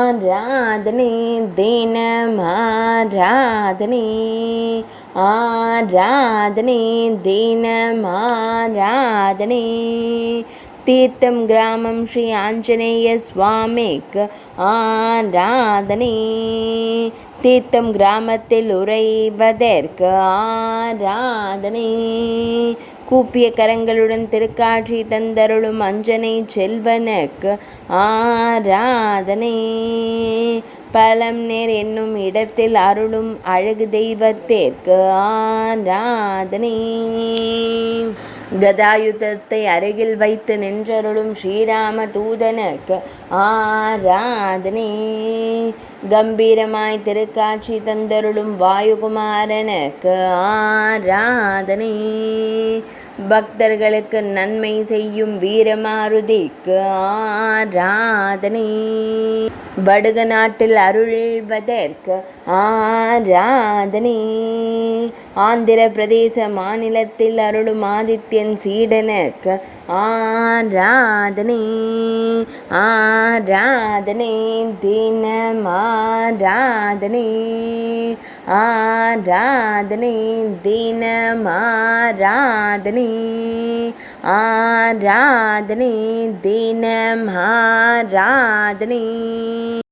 ஆராதனை தினம் ஆராதனை ஆராதனை தினம் ஆராதனை தீர்த்தம் கிராமம் ஸ்ரீ ஆஞ்சநேய சுவாமிக்கு ஆராதனை தீர்த்தம் கிராமத்தில் உறைவதற்கு ஆராதனை கூப்பிய கரங்களுடன் திருக்காட்சி தந்தருளும் அஞ்சனை செல்வனுக்கு ஆராதனை பலம் நேர் என்னும் இடத்தில் அருளும் அழகு தெய்வத்திற்கு ஆராதனை கதாயுதத்தை அருகில் வைத்து நின்றருளும் ஸ்ரீராம தூதனுக்கு ஆராதனை கம்பீரமாய் திருக்காட்சி தந்தருளும் வாயுகுமாரனுக்கு ஆராதனை பக்தர்களுக்கு நன்மை செய்யும் வீரமாருதிக்கு ஆராதனை வடுக நாட்டில் அருள்வதற்கு ஆராதனை ஆந்திர பிரதேச மாநிலத்தில் அருளும் ஆதித்யன் சீடனுக்கு ஆராதனை ஆராதனை தினம் ஆராதனை ஆராதனை தினம் ஆராதனை ஆராதனை தினம் ஆராதனை